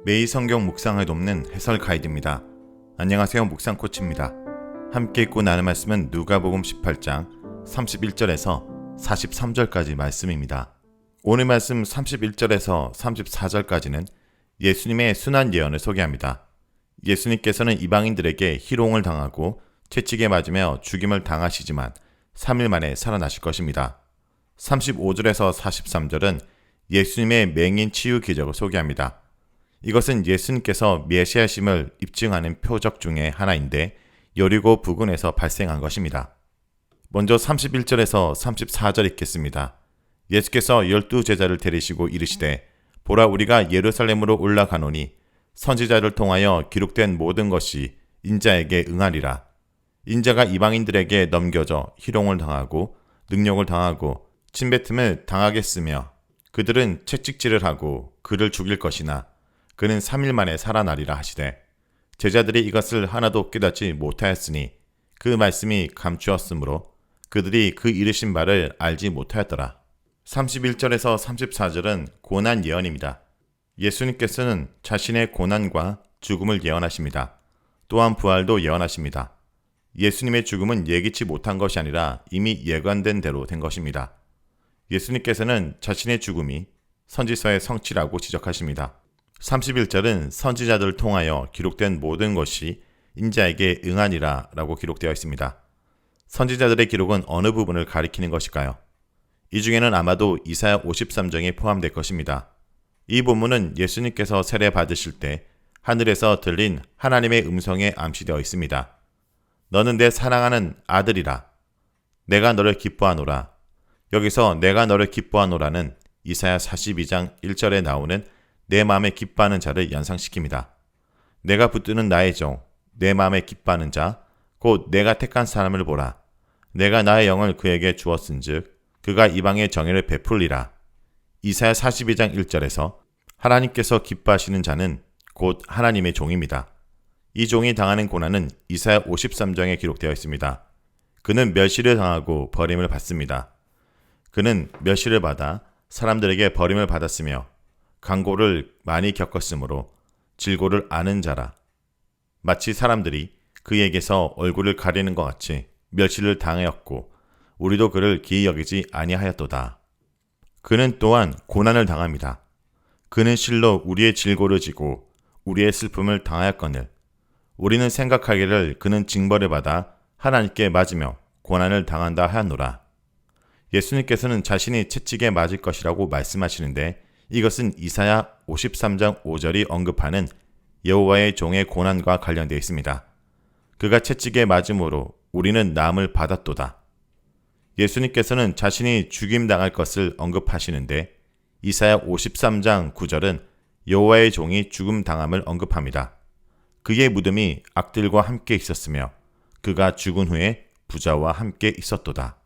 매일 성경 묵상을 돕는 해설 가이드입니다. 안녕하세요. 묵상 코치입니다. 함께 읽고 나눌 말씀은 누가복음 18장 31절에서 43절까지 말씀입니다. 오늘 말씀 31절에서 34절까지는 예수님의 순환 예언을 소개합니다. 예수님께서는 이방인들에게 희롱을 당하고 채찍에 맞으며 죽임을 당하시지만 3일 만에 살아나실 것입니다. 35절에서 43절은 예수님의 맹인 치유 기적을 소개합니다. 이것은 예수님께서 메시아심을 입증하는 표적 중에 하나인데 여리고 부근에서 발생한 것입니다. 먼저 31절에서 34절 읽겠습니다. 예수께서 12제자를 데리시고 이르시되 보라 우리가 예루살렘으로 올라가노니 선지자를 통하여 기록된 모든 것이 인자에게 응하리라. 인자가 이방인들에게 넘겨져 희롱을 당하고 능욕을 당하고 침뱉음을 당하겠으며 그들은 채찍질을 하고 그를 죽일 것이나 그는 3일 만에 살아나리라 하시되 제자들이 이것을 하나도 깨닫지 못하였으니 그 말씀이 감추었으므로 그들이 그 이르신 바를 알지 못하였더라. 31절에서 34절은 고난 예언입니다. 예수님께서는 자신의 고난과 죽음을 예언하십니다. 또한 부활도 예언하십니다. 예수님의 죽음은 예기치 못한 것이 아니라 이미 예관된 대로 된 것입니다. 예수님께서는 자신의 죽음이 선지서의 성취라고 지적하십니다. 31절은 선지자들을 통하여 기록된 모든 것이 인자에게 응하니라 라고 기록되어 있습니다. 선지자들의 기록은 어느 부분을 가리키는 것일까요? 이 중에는 아마도 이사야 53장이 포함될 것입니다. 이 본문은 예수님께서 세례 받으실 때 하늘에서 들린 하나님의 음성에 암시되어 있습니다. 너는 내 사랑하는 아들이라. 내가 너를 기뻐하노라. 여기서 내가 너를 기뻐하노라는 이사야 42장 1절에 나오는 내 마음에 기뻐하는 자를 연상시킵니다. 내가 붙드는 나의 종, 내 마음에 기뻐하는 자, 곧 내가 택한 사람을 보라. 내가 나의 영을 그에게 주었은즉 그가 이방의 정의를 베풀리라. 이사야 42장 1절에서 하나님께서 기뻐하시는 자는 곧 하나님의 종입니다. 이 종이 당하는 고난은 이사야 53장에 기록되어 있습니다. 그는 멸시를 당하고 버림을 받습니다. 그는 멸시를 받아 사람들에게 버림을 받았으며 강고를 많이 겪었으므로 질고를 아는 자라. 마치 사람들이 그에게서 얼굴을 가리는 것 같이 멸시를 당하였고 우리도 그를 기이 여기지 아니하였도다. 그는 또한 고난을 당합니다. 그는 실로 우리의 질고를 지고 우리의 슬픔을 당하였거늘 우리는 생각하기를 그는 징벌을 받아 하나님께 맞으며 고난을 당한다 하였노라. 예수님께서는 자신이 채찍에 맞을 것이라고 말씀하시는데 이것은 이사야 53장 5절이 언급하는 여호와의 종의 고난과 관련되어 있습니다. 그가 채찍에 맞음으로 우리는 남을 받았도다. 예수님께서는 자신이 죽임당할 것을 언급하시는데 이사야 53장 9절은 여호와의 종이 죽음당함을 언급합니다. 그의 무덤이 악들과 함께 있었으며 그가 죽은 후에 부자와 함께 있었도다.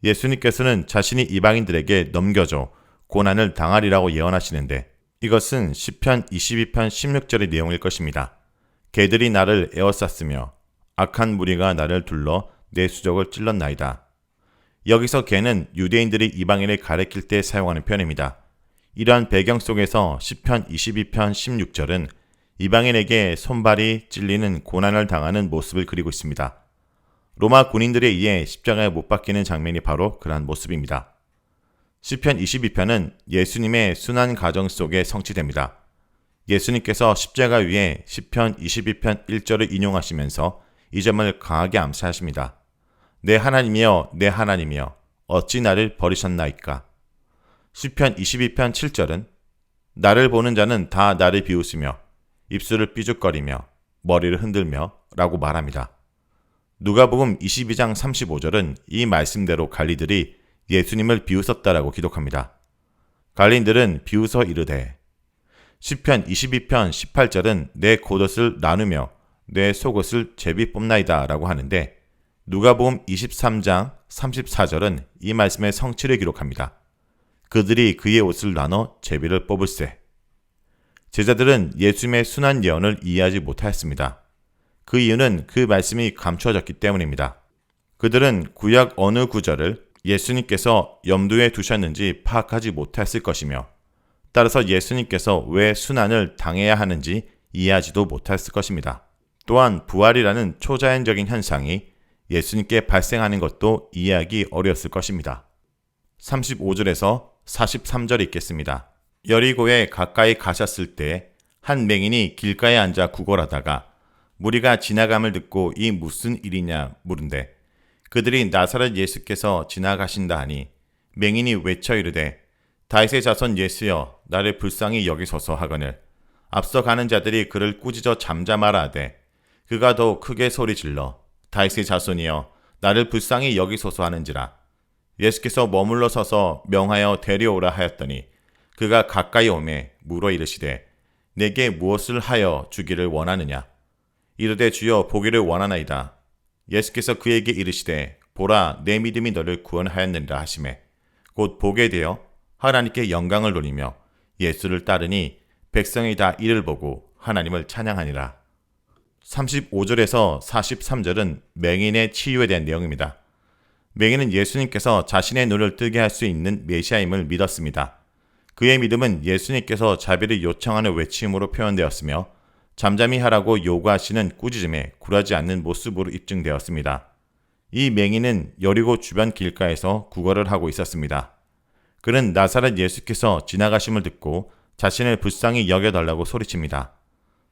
예수님께서는 자신이 이방인들에게 넘겨줘 고난을 당하리라고 예언하시는데 이것은 시편 22편 16절의 내용일 것입니다. 개들이 나를 에워쌌으며 악한 무리가 나를 둘러 내 수족을 찔렀나이다. 여기서 개는 유대인들이 이방인을 가리킬 때 사용하는 표현입니다. 이러한 배경 속에서 시편 22편 16절은 이방인에게 손발이 찔리는 고난을 당하는 모습을 그리고 있습니다. 로마 군인들에 의해 십자가에 못 박히는 장면이 바로 그러한 모습입니다. 시편 22편은 예수님의 순환 과정 속에 성취됩니다. 예수님께서 십자가 위에 시편 22편 1절을 인용하시면서 이 점을 강하게 암시하십니다. 내 하나님이여 내 하나님이여 어찌 나를 버리셨나이까. 시편 22편 7절은 나를 보는 자는 다 나를 비웃으며 입술을 삐죽거리며 머리를 흔들며 라고 말합니다. 누가복음 22장 35절은 이 말씀대로 관리들이 예수님을 비웃었다라고 기록합니다. 관리인들은 비웃어 이르되 시편 22편 18절은 내 겉옷을 나누며 내 속옷을 제비 뽑나이다 라고 하는데 누가복음 23장 34절은 이 말씀의 성취를 기록합니다. 그들이 그의 옷을 나눠 제비를 뽑을세. 제자들은 예수님의 순환 예언을 이해하지 못하였습니다. 그 이유는 그 말씀이 감추어졌기 때문입니다. 그들은 구약 어느 구절을 예수님께서 염두에 두셨는지 파악하지 못했을 것이며 따라서 예수님께서 왜 순환을 당해야 하는지 이해하지도 못했을 것입니다. 또한 부활이라는 초자연적인 현상이 예수님께 발생하는 것도 이해하기 어려웠을 것입니다. 35절에서 43절 읽겠습니다. 여리고에 가까이 가셨을 때 한 맹인이 길가에 앉아 구걸하다가 무리가 지나감을 듣고 이 무슨 일이냐 물은데 그들이 나사렛 예수께서 지나가신다 하니 맹인이 외쳐 이르되 다윗의 자손 예수여 나를 불쌍히 여기소서 하거늘 앞서 가는 자들이 그를 꾸짖어 잠잠하라 하되 그가 더욱 크게 소리질러 다윗의 자손이여 나를 불쌍히 여기소서 하는지라. 예수께서 머물러 서서 명하여 데려오라 하였더니 그가 가까이 오매 물어 이르시되 내게 무엇을 하여 주기를 원하느냐. 이르되 주여 보기를 원하나이다. 예수께서 그에게 이르시되 보라 내 믿음이 너를 구원하였느니라 하시매 곧 보게 되어 하나님께 영광을 돌리며 예수를 따르니 백성이 다 이를 보고 하나님을 찬양하니라. 35절에서 43절은 맹인의 치유에 대한 내용입니다. 맹인은 예수님께서 자신의 눈을 뜨게 할 수 있는 메시아임을 믿었습니다. 그의 믿음은 예수님께서 자비를 요청하는 외침으로 표현되었으며 잠잠히 하라고 요구하시는 꾸짖음에 굴하지 않는 모습으로 입증되었습니다. 이 맹인은 여리고 주변 길가에서 구걸을 하고 있었습니다. 그는 나사렛 예수께서 지나가심을 듣고 자신을 불쌍히 여겨달라고 소리칩니다.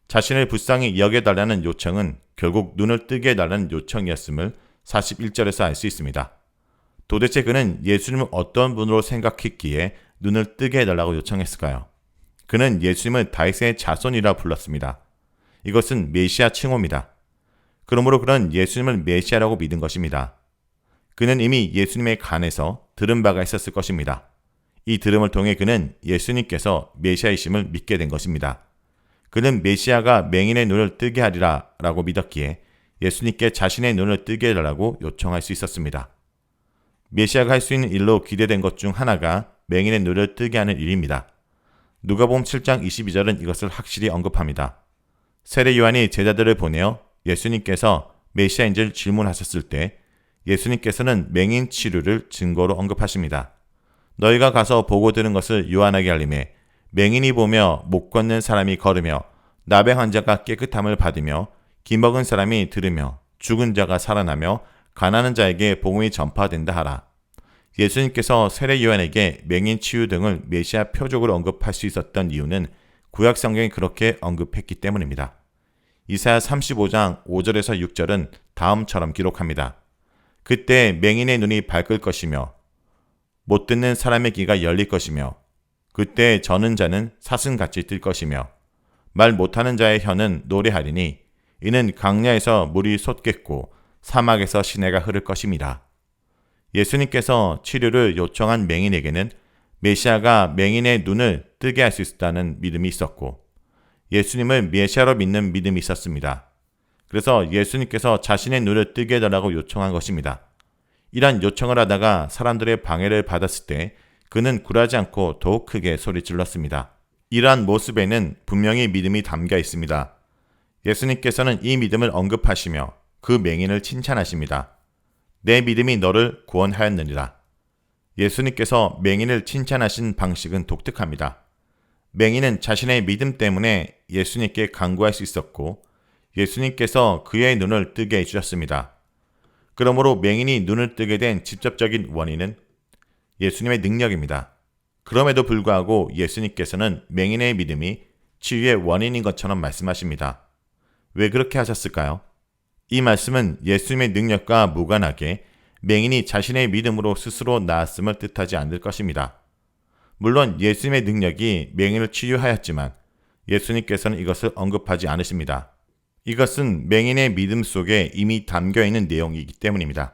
자신을 불쌍히 여겨달라는 요청은 결국 눈을 뜨게 해달라는 요청이었음을 41절에서 알 수 있습니다. 도대체 그는 예수님을 어떤 분으로 생각했기에 눈을 뜨게 해달라고 요청했을까요? 그는 예수님을 다윗의 자손이라 불렀습니다. 이것은 메시아 칭호입니다. 그러므로 그는 예수님을 메시아라고 믿은 것입니다. 그는 이미 예수님의 간에서 들은 바가 있었을 것입니다. 이 들음을 통해 그는 예수님께서 메시아이심을 믿게 된 것입니다. 그는 메시아가 맹인의 눈을 뜨게 하리라 라고 믿었기에 예수님께 자신의 눈을 뜨게 해달라고 요청할 수 있었습니다. 메시아가 할 수 있는 일로 기대된 것 중 하나가 맹인의 눈을 뜨게 하는 일입니다. 누가복음 7장 22절은 이것을 확실히 언급합니다. 세례 요한이 제자들을 보내어 예수님께서 메시아인지를 질문하셨을 때 예수님께서는 맹인 치료를 증거로 언급하십니다. 너희가 가서 보고 들은 것을 요한에게 알리매 맹인이 보며 못 걷는 사람이 걸으며 나병 환자가 깨끗함을 받으며 기먹은 사람이 들으며 죽은 자가 살아나며 가난한 자에게 복음이 전파된다 하라. 예수님께서 세례 요한에게 맹인 치유 등을 메시아 표적으로 언급할 수 있었던 이유는 구약 성경이 그렇게 언급했기 때문입니다. 이사야 35장 5절에서 6절은 다음처럼 기록합니다. 그때 맹인의 눈이 밝을 것이며 못 듣는 사람의 귀가 열릴 것이며 그때 저는 자는 사슴같이 뜰 것이며 말 못하는 자의 혀는 노래하리니 이는 강야에서 물이 솟겠고 사막에서 시내가 흐를 것임이라. 예수님께서 치료를 요청한 맹인에게는 메시아가 맹인의 눈을 뜨게 할 수 있다는 믿음이 있었고 예수님을 메시아로 믿는 믿음이 있었습니다. 그래서 예수님께서 자신의 눈을 뜨게 해달라고 요청한 것입니다. 이러한 요청을 하다가 사람들의 방해를 받았을 때 그는 굴하지 않고 더욱 크게 소리질렀습니다. 이러한 모습에는 분명히 믿음이 담겨 있습니다. 예수님께서는 이 믿음을 언급하시며 그 맹인을 칭찬하십니다. 내 믿음이 너를 구원하였느니라. 예수님께서 맹인을 칭찬하신 방식은 독특합니다. 맹인은 자신의 믿음 때문에 예수님께 간구할 수 있었고 예수님께서 그의 눈을 뜨게 해주셨습니다. 그러므로 맹인이 눈을 뜨게 된 직접적인 원인은 예수님의 능력입니다. 그럼에도 불구하고 예수님께서는 맹인의 믿음이 치유의 원인인 것처럼 말씀하십니다. 왜 그렇게 하셨을까요? 이 말씀은 예수님의 능력과 무관하게 맹인이 자신의 믿음으로 스스로 나았음을 뜻하지 않을 것입니다. 물론 예수님의 능력이 맹인을 치유하였지만 예수님께서는 이것을 언급하지 않으십니다. 이것은 맹인의 믿음 속에 이미 담겨있는 내용이기 때문입니다.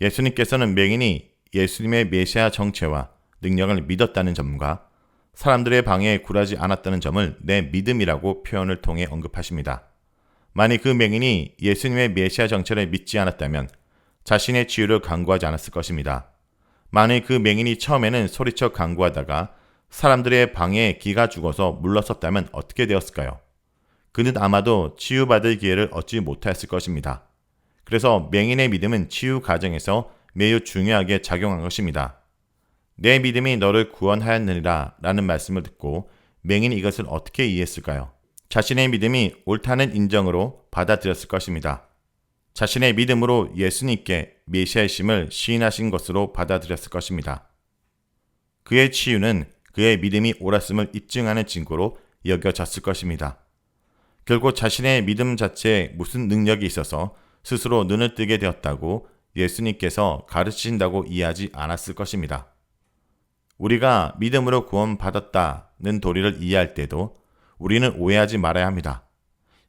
예수님께서는 맹인이 예수님의 메시아 정체와 능력을 믿었다는 점과 사람들의 방해에 굴하지 않았다는 점을 내 믿음이라고 표현을 통해 언급하십니다. 만일 그 맹인이 예수님의 메시아 정체를 믿지 않았다면 자신의 치유를 간구하지 않았을 것입니다. 만일 그 맹인이 처음에는 소리쳐 간구하다가 사람들의 방해에 기가 죽어서 물러섰다면 어떻게 되었을까요? 그는 아마도 치유받을 기회를 얻지 못했을 것입니다. 그래서 맹인의 믿음은 치유 과정에서 매우 중요하게 작용한 것입니다. 내 믿음이 너를 구원하였느니라 라는 말씀을 듣고 맹인이 이것을 어떻게 이해했을까요? 자신의 믿음이 옳다는 인정으로 받아들였을 것입니다. 자신의 믿음으로 예수님께 메시아이심을 시인하신 것으로 받아들였을 것입니다. 그의 치유는 그의 믿음이 옳았음을 입증하는 증거로 여겨졌을 것입니다. 결국 자신의 믿음 자체에 무슨 능력이 있어서 스스로 눈을 뜨게 되었다고 예수님께서 가르치신다고 이해하지 않았을 것입니다. 우리가 믿음으로 구원받았다는 도리를 이해할 때도 우리는 오해하지 말아야 합니다.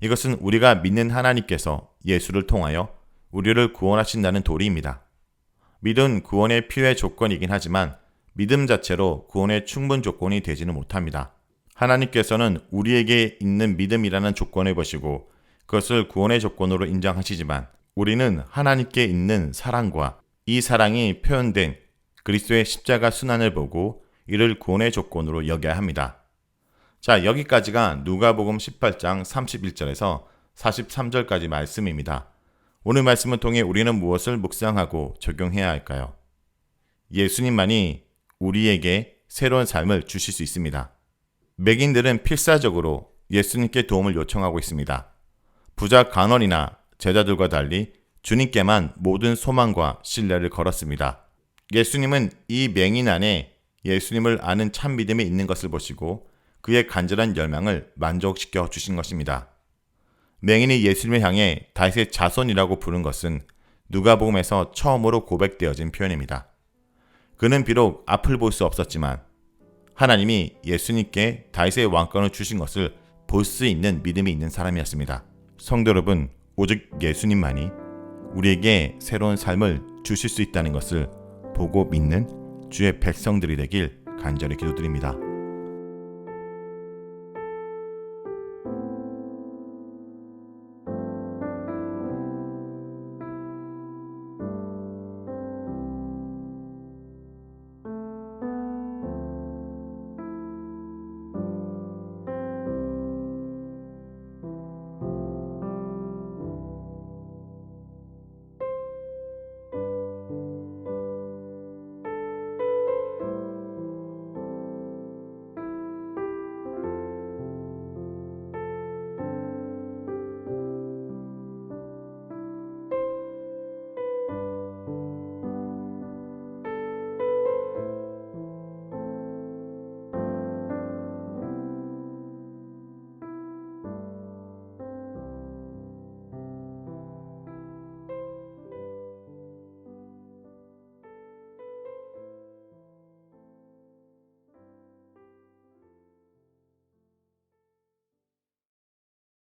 이것은 우리가 믿는 하나님께서 예수를 통하여 우리를 구원하신다는 도리입니다. 믿음은 구원의 필요의 조건이긴 하지만 믿음 자체로 구원의 충분 조건이 되지는 못합니다. 하나님께서는 우리에게 있는 믿음이라는 조건을 보시고 그것을 구원의 조건으로 인정하시지만 우리는 하나님께 있는 사랑과 이 사랑이 표현된 그리스도의 십자가 순환을 보고 이를 구원의 조건으로 여겨야 합니다. 자, 여기까지가 누가복음 18장 31절에서 43절까지 말씀입니다. 오늘 말씀을 통해 우리는 무엇을 묵상하고 적용해야 할까요? 예수님만이 우리에게 새로운 삶을 주실 수 있습니다. 맹인들은 필사적으로 예수님께 도움을 요청하고 있습니다. 부자 간원이나 제자들과 달리 주님께만 모든 소망과 신뢰를 걸었습니다. 예수님은 이 맹인 안에 예수님을 아는 참 믿음이 있는 것을 보시고 그의 간절한 열망을 만족시켜 주신 것입니다. 맹인이 예수님을 향해 다윗의 자손이라고 부른 것은 누가복음에서 처음으로 고백되어진 표현입니다. 그는 비록 앞을 볼 수 없었지만 하나님이 예수님께 다윗의 왕권을 주신 것을 볼 수 있는 믿음이 있는 사람이었습니다. 성도 여러분, 오직 예수님만이 우리에게 새로운 삶을 주실 수 있다는 것을 보고 믿는 주의 백성들이 되길 간절히 기도드립니다.